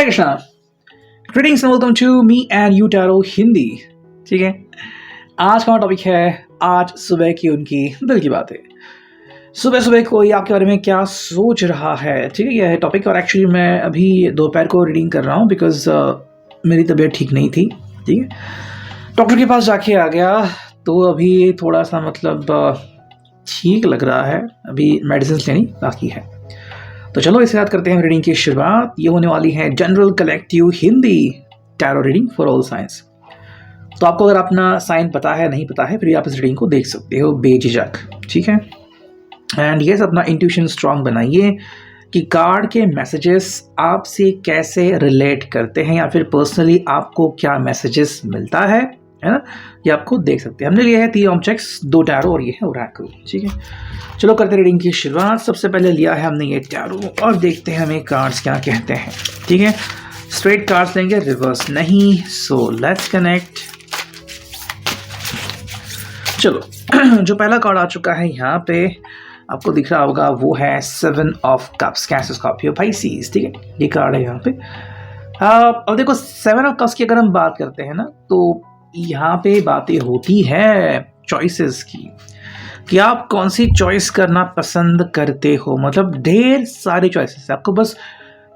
Hi Krishna, greetings and welcome to me and you tarot Hindi. ठीक है, आज का टॉपिक है आज सुबह की उनकी दिल की बातें। सुबह सुबह कोई आपके बारे में क्या सोच रहा है, ठीक है, यह है टॉपिक। और एक्चुअली मैं अभी दोपहर को रीडिंग कर रहा हूँ बिकॉज मेरी तबीयत ठीक नहीं थी। ठीक है, डॉक्टर के पास जाके आ गया तो अभी थोड़ा सा ठीक लग रहा है। अभी मेडिसिन लेनी बाकी है। तो चलो इसे याद करते हैं रीडिंग की शुरुआत। ये होने वाली है general collective Hindi tarot reading for all science. तो आपको अगर अपना साइन पता है नहीं पता है फिर आप इस रीडिंग को देख सकते हो बेझिझक। ठीक है, एंड ये अपना इंट्यूशन स्ट्रांग बनाइए कि कार्ड के मैसेजेस आपसे कैसे रिलेट करते हैं या फिर पर्सनली आपको क्या मैसेजेस मिलता है ना, ये आपको देख सकते हैं। हमने लिए है 3 ऑब्जेक्ट्स, 2 टैरो और ये है ओरेकल। ठीक है, चलो करते हैं रीडिंग की शुरुआत। सबसे पहले लिया है हमने ये टैरो और देखते हैं हमें कार्ड्स क्या कहते हैं। ठीक है, स्ट्रेट कार्ड्स लेंगे, रिवर्स नहीं। So let's connect. चलो जो पहला कार्ड आ चुका है यहाँ पे आपको दिख रहा होगा वो है 7 of cups, cancer, Scorpio, Pisces. ठीक है, ये कार्ड है यहाँ पे। अब देखो 7 ऑफ कप्स की अगर हम बात करते हैं ना तो यहाँ पे बातें होती है चॉइसेस की कि आप कौन सी चॉइस करना पसंद करते हो। मतलब ढेर सारी चॉइसेस है, आपको बस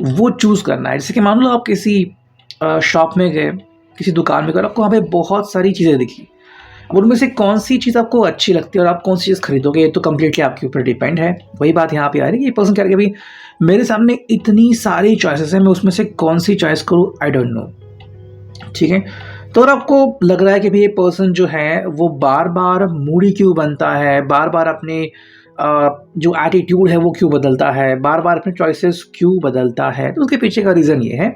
वो चूज करना है। जैसे कि मान लो आप किसी शॉप में गए, किसी दुकान में गए, आपको वहाँ पे बहुत सारी चीज़ें दिखी। अब उनमें से कौन सी चीज़ आपको अच्छी लगती है और आप कौन सी चीज़ खरीदोगे ये तो कम्प्लीटली आपके ऊपर डिपेंड है। वही बात यहाँ पे आ रही है। ये पर्सन कह रहा है कि भाई मेरे सामने इतनी सारी चॉइसेस हैं, मैं उसमें से कौन सी चॉइस करूँ, आई डोंट नो। ठीक है, तो अगर आपको लग रहा है कि भाई ये पर्सन जो है वो बार बार मूडी क्यों बनता है, बार बार अपने जो एटीट्यूड है वो क्यों बदलता है, बार बार अपने चॉइसेस क्यों बदलता है, तो उसके पीछे का रीज़न ये है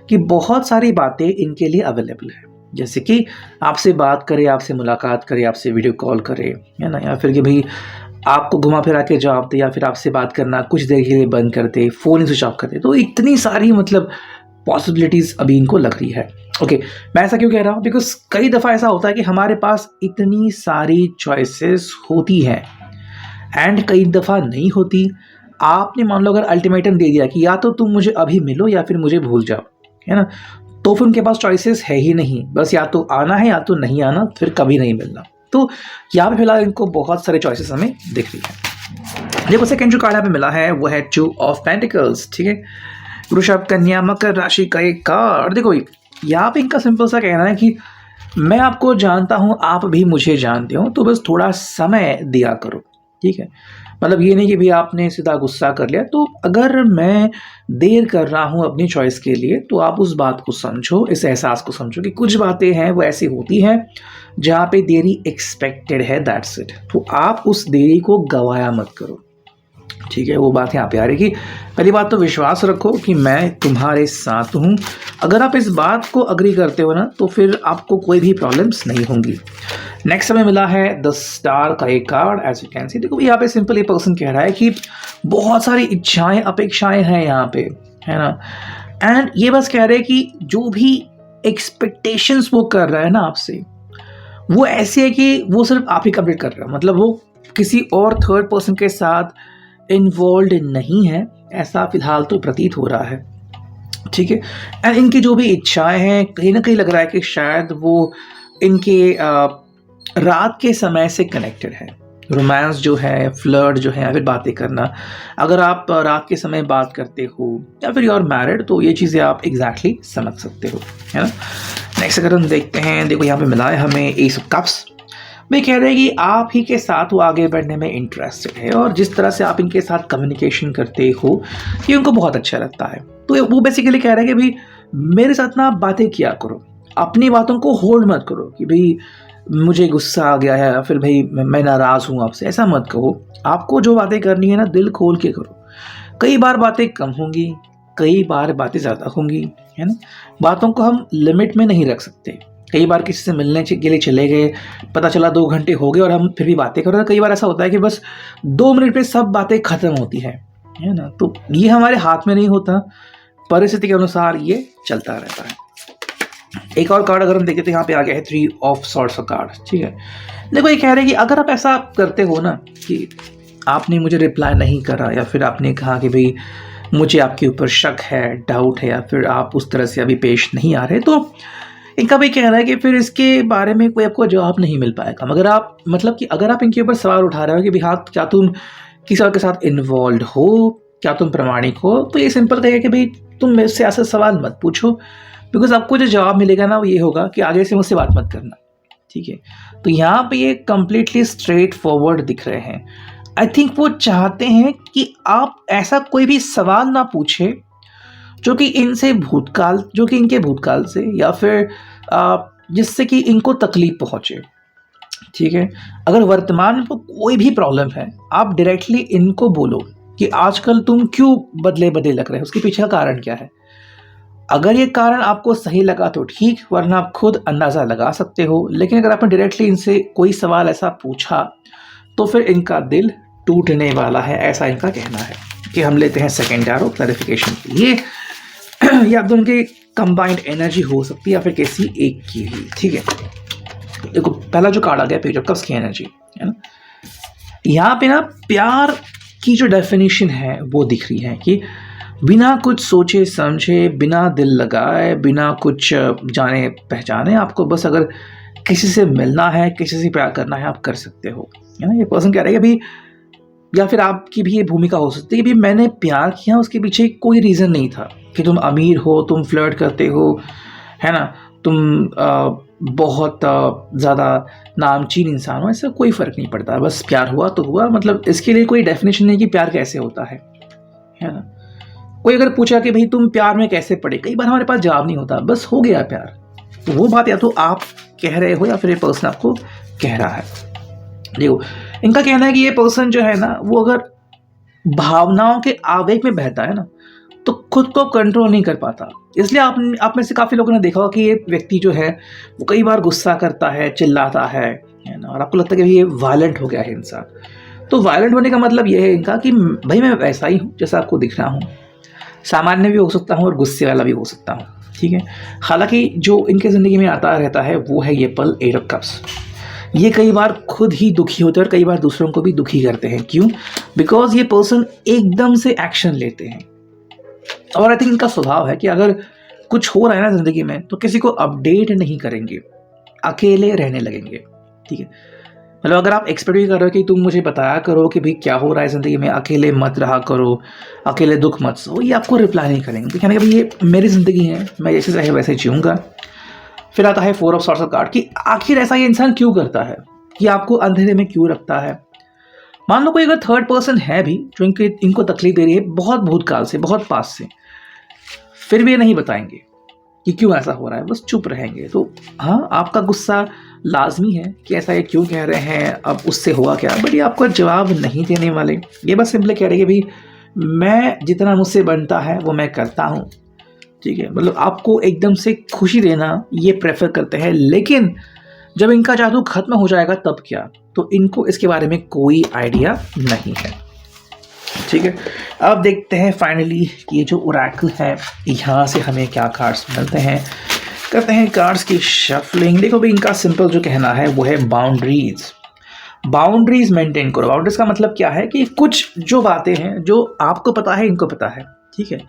कि बहुत सारी बातें इनके लिए अवेलेबल है। जैसे कि आपसे बात करे, आपसे मुलाकात करे, आपसे वीडियो कॉल करे, है ना, या फिर कि भाई आपको घुमा फिरा के जवाब दे, या फिर आपसे बात करना कुछ देर के लिए बंद कर दे, फ़ोन ही स्विच ऑफ कर दे। तो इतनी सारी पॉसिबिलिटीज़ अभी इनको लग रही है। ओके, मैं ऐसा क्यों कह रहा हूँ, बिकॉज कई दफ़ा ऐसा होता है कि हमारे पास इतनी सारी चॉइसेस होती हैं एंड कई दफ़ा नहीं होती। आपने मान लो अगर अल्टीमेटम दे दिया कि या तो तुम मुझे अभी मिलो या फिर मुझे भूल जाओ, है ना, तो फिर उनके पास चॉइसेस है ही नहीं, बस या तो आना है या तो नहीं आना, फिर कभी नहीं मिलना। तो यहाँ पे फिलहाल इनको बहुत सारे चॉइसेस हमें दिख रही है। देखो सेकेंड जो कार्ड यहाँ पे मिला है वो है 2 ऑफ पेंटिकल्स। ठीक है, वृषभ, कन्या, मकर राशि का एक कार्ड। देखो यहाँ पे इनका सिंपल सा कहना है कि मैं आपको जानता हूँ, आप भी मुझे जानते हो, तो बस थोड़ा समय दिया करो। ठीक है, मतलब ये नहीं कि भी आपने सीधा गुस्सा कर लिया। तो अगर मैं देर कर रहा हूँ अपनी चॉइस के लिए तो आप उस बात को समझो, इस एहसास को समझो कि कुछ बातें हैं वो ऐसी होती हैं जहाँ पे देरी एक्सपेक्टेड है, दैट्स इट। तो आप उस देरी को गवाया मत करो। ठीक है, वो बात यहाँ पे आ रही कि पहली बात तो विश्वास रखो कि मैं तुम्हारे साथ हूँ। अगर आप इस बात को अग्री करते हो ना तो फिर आपको कोई भी प्रॉब्लम्स नहीं होंगी। नेक्स्ट हमें मिला है द स्टार का एक card, as you can see. देखो यहाँ पे सिंपल ये पर्सन कह रहा है कि बहुत सारी इच्छाएं, अपेक्षाएं हैं यहाँ पे, है ना, एंड ये बस कह रहे हैं कि जो भी एक्सपेक्टेशंस वो कर रहा है ना आपसे, वो ऐसे है कि वो सिर्फ आप ही कंप्लीट कर रहे हो। मतलब वो किसी और थर्ड पर्सन के साथ इन्वॉल्व नहीं है, ऐसा फिलहाल तो प्रतीत हो रहा है। ठीक है, एंड इनकी जो भी इच्छाएं हैं कहीं ना कहीं लग रहा है कि शायद वो इनके रात के समय से कनेक्टेड है। रोमांस जो है, फ्लर्ट जो है, या फिर बातें करना, अगर आप रात के समय बात करते हो या फिर यू आर मैरिड तो ये चीज़ें आप एग्जैक्टली समझ सकते हो, है ना। नेक्स्ट अगर हम देखते हैं, देखो यहाँ पे मिला है हमें एस ऑफ कप्स। वे कह रहे हैं कि आप ही के साथ वो आगे बढ़ने में इंटरेस्टेड है और जिस तरह से आप इनके साथ कम्युनिकेशन करते हो ये उनको बहुत अच्छा लगता है। तो वो बेसिकली कह रहे हैं कि भाई मेरे साथ ना बातें किया करो, अपनी बातों को होल्ड मत करो कि भाई मुझे गुस्सा आ गया है या फिर भाई मैं नाराज़ हूँ आपसे, ऐसा मत कहो। आपको जो बातें करनी है ना दिल खोल के करो। कई बार बातें कम होंगी, कई बार बातें ज़्यादा होंगी, है ना। बातों को हम लिमिट में नहीं रख सकते। कई बार किसी से मिलने के लिए चले गए, पता चला 2 घंटे हो गए और हम फिर भी बातें कर रहे हैं। कई बार ऐसा होता है कि बस 2 मिनट पे सब बातें खत्म होती है ना। तो ये हमारे हाथ में नहीं होता, परिस्थिति के अनुसार ये चलता रहता है। एक और कार्ड अगर हम देखें तो यहाँ पे आ गया है 3 ऑफ सॉर्ड्स का कार्ड। ठीक है, देखो ये कह रहे हैं कि अगर आप ऐसा करते हो ना कि आपने मुझे रिप्लाई नहीं करा या फिर आपने कहा कि भाई मुझे आपके ऊपर शक है, डाउट है, या फिर आप उस तरह से अभी पेश नहीं आ रहे, तो इनका भी कहना है कि फिर इसके बारे में कोई आपको जवाब नहीं मिल पाएगा। मगर आप मतलब कि अगर आप इनके ऊपर सवाल उठा रहे हो कि भाई हाँ, क्या तुम किसी और के साथ इन्वॉल्व हो, क्या तुम प्रामाणिक हो, तो ये सिंपल कहेगा कि भाई तुम मेरे से ऐसा सवाल मत पूछो, बिकॉज आपको जो जवाब मिलेगा ना वो ये होगा कि आगे से मुझसे बात मत करना। ठीक है, तो यहाँ पे ये कंप्लीटली स्ट्रेट फॉरवर्ड दिख रहे हैं। आई थिंक वो चाहते हैं कि आप ऐसा कोई भी सवाल ना पूछे जो कि इनके भूतकाल से या फिर जिससे कि इनको तकलीफ पहुँचे। ठीक है, अगर वर्तमान में कोई भी प्रॉब्लम है, आप डायरेक्टली इनको बोलो कि आजकल तुम क्यों बदले लग रहे हो, उसके पीछे का कारण क्या है। अगर ये कारण आपको सही लगा तो ठीक, वरना आप खुद अंदाज़ा लगा सकते हो। लेकिन अगर आपने डायरेक्टली इनसे कोई सवाल ऐसा पूछा तो फिर इनका दिल टूटने वाला है, ऐसा इनका कहना है। कि हम लेते हैं सेकेंड एरो क्लैरिफिकेशन के लिए। या दोनों की कंबाइंड एनर्जी हो सकती है या फिर किसी एक की ही। ठीक है, देखो पहला जो कार्ड आ गया पेज ऑफ कप्स की एनर्जी है ना, यहाँ पे ना प्यार की जो डेफिनेशन है वो दिख रही है कि बिना कुछ सोचे समझे, बिना दिल लगाए, बिना कुछ जाने पहचाने, आपको बस अगर किसी से मिलना है, किसी से प्यार करना है, आप कर सकते हो, है ना। ये पर्सन कह रहा है कि अभी, या फिर आपकी भी ये भूमिका हो सकती है कि भी मैंने प्यार किया, उसके पीछे कोई रीज़न नहीं था कि तुम अमीर हो, तुम फ्लर्ट करते हो, है ना, तुम बहुत ज़्यादा नामचीन इंसान हो, ऐसा कोई फ़र्क नहीं पड़ता, बस प्यार हुआ तो हुआ। मतलब इसके लिए कोई डेफिनेशन नहीं कि प्यार कैसे होता है ना। कोई अगर पूछा कि भाई तुम प्यार में कैसे पड़े, कई बार हमारे पास जवाब नहीं होता, बस हो गया प्यार। तो वो बात या तो आप कह रहे हो या फिर ये पर्सन आपको कह रहा है। देखो इनका कहना है कि ये पर्सन जो है ना, वो अगर भावनाओं के आवेग में बहता है ना, तो खुद को कंट्रोल नहीं कर पाता। इसलिए आप में से काफ़ी लोगों ने देखा होगा कि ये व्यक्ति जो है वो कई बार गुस्सा करता है, चिल्लाता है ना, और आपको लगता है कि ये वायलेंट हो गया है इंसान। तो वायलेंट होने का मतलब ये है इनका कि भाई मैं वैसा ही हूँ जैसा आपको दिख रहा हूँ, सामान्य भी हो सकता हूँ और गुस्से वाला भी हो सकता हूँ। ठीक है, हालांकि जो इनके ज़िंदगी में आता रहता है वो है ये पल, एट ऑफ कप्स। ये कई बार खुद ही दुखी होते हैं और कई बार दूसरों को भी दुखी करते हैं। क्यों? बिकॉज ये पर्सन एकदम से एक्शन लेते हैं। और आई थिंक इनका स्वभाव है कि अगर कुछ हो रहा है ना ज़िंदगी में, तो किसी को अपडेट नहीं करेंगे, अकेले रहने लगेंगे। ठीक है, मतलब अगर आप एक्सपेक्ट भी कर रहे हो कि तुम मुझे बताया करो कि भाई क्या हो रहा है ज़िंदगी में, अकेले मत रहा करो, अकेले दुख मत सो, ये आपको रिप्लाई नहीं करेंगे। तो कहने का भाई ये मेरी ज़िंदगी है, मैं जैसे चाहे वैसे जीऊँगा। फिर आता है 4 ऑफ सॉर्ड्स कार्ड कि आखिर ऐसा ये इंसान क्यों करता है, कि आपको अंधेरे में क्यों रखता है। मान लो कोई अगर थर्ड पर्सन है भी जो इनको तकलीफ दे रही है बहुत भूतकाल से, बहुत पास से, फिर भी ये नहीं बताएंगे कि क्यों ऐसा हो रहा है, बस चुप रहेंगे। तो हाँ, आपका गुस्सा लाजमी है कि ऐसा ये क्यों कह रहे हैं, अब उससे हुआ क्या, बट ये आपको जवाब नहीं देने वाले। ये बस सिंपली कह रहे हैं कि भाई मैं जितना मुझसे बनता है वो मैं करता हूँ। ठीक है, मतलब आपको एकदम से खुशी देना ये प्रेफर करते हैं, लेकिन जब इनका जादू खत्म हो जाएगा तब क्या, तो इनको इसके बारे में कोई आइडिया नहीं है। ठीक है, अब देखते हैं फाइनली ये जो ओरेकल है यहाँ से हमें क्या कार्ड्स मिलते हैं। करते हैं कार्ड्स की शफलिंग। देखो भाई इनका सिंपल जो कहना है वो है बाउंड्रीज मेंटेन करो। बाउंड्रीज का मतलब क्या है कि कुछ जो बातें हैं जो आपको पता है, इनको पता है। ठीक है,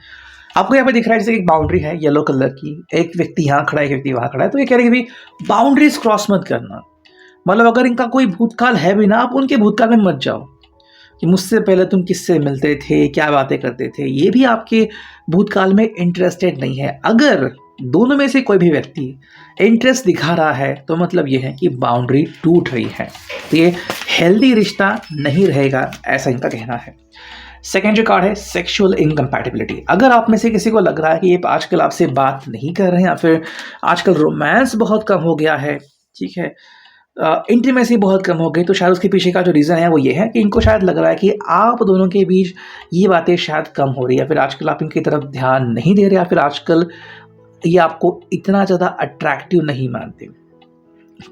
आपको यहाँ पे दिख रहा है जैसे एक बाउंड्री है येलो कलर की, एक व्यक्ति यहाँ खड़ा है, एक व्यक्ति वहाँ खड़ा है, तो ये कह रहे हैं कि भाई बाउंड्रीज क्रॉस मत करना। मतलब अगर इनका कोई भूतकाल है भी ना, आप उनके भूतकाल में मत जाओ कि मुझसे पहले तुम किससे मिलते थे, क्या बातें करते थे, ये भी आपके भूतकाल में इंटरेस्टेड नहीं है। अगर दोनों में से कोई भी व्यक्ति इंटरेस्ट दिखा रहा है तो मतलब ये है कि बाउंड्री टूट रही है, तो ये हेल्दी रिश्ता नहीं रहेगा, ऐसा इनका कहना है। सेकेंड जो कार्ड है सेक्सुअल इनकम्पैटिबिलिटी। अगर आप में से किसी को लग रहा है कि ये आजकल आपसे बात नहीं कर रहे हैं या फिर आजकल रोमांस बहुत कम हो गया है, ठीक है, इंटीमेसी बहुत कम हो गई, तो शायद उसके पीछे का जो रीज़न है वो ये है कि इनको शायद लग रहा है कि आप दोनों के बीच ये बातें शायद कम हो रही है, या फिर आजकल आप इनकी तरफ ध्यान नहीं दे रहे, या फिर आजकल ये आपको इतना ज़्यादा अट्रैक्टिव नहीं मानते।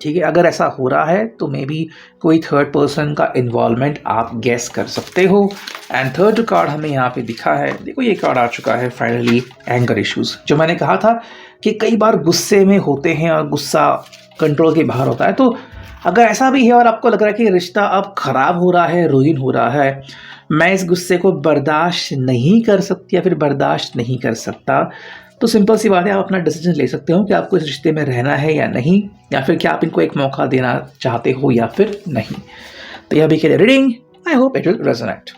ठीक है, अगर ऐसा हो रहा है तो मे बी कोई थर्ड पर्सन का इन्वॉल्वमेंट आप गेस कर सकते हो। एंड थर्ड जो कार्ड हमें यहाँ पे दिखा है, देखो ये कार्ड आ चुका है फाइनली, एंगर इश्यूज। जो मैंने कहा था कि कई बार गुस्से में होते हैं और गुस्सा कंट्रोल के बाहर होता है, तो अगर ऐसा भी है और आपको लग रहा है कि रिश्ता अब ख़राब हो रहा है, रुइन हो रहा है, मैं इस गुस्से को बर्दाश्त नहीं कर सकती या फिर बर्दाश्त नहीं कर सकता, तो सिंपल सी बात है, आप अपना डिसीजन ले सकते हो कि आपको इस रिश्ते में रहना है या नहीं, या फिर क्या आप इनको एक मौका देना चाहते हो या फिर नहीं। तो यह भी के लिए reading, I hope it will resonate.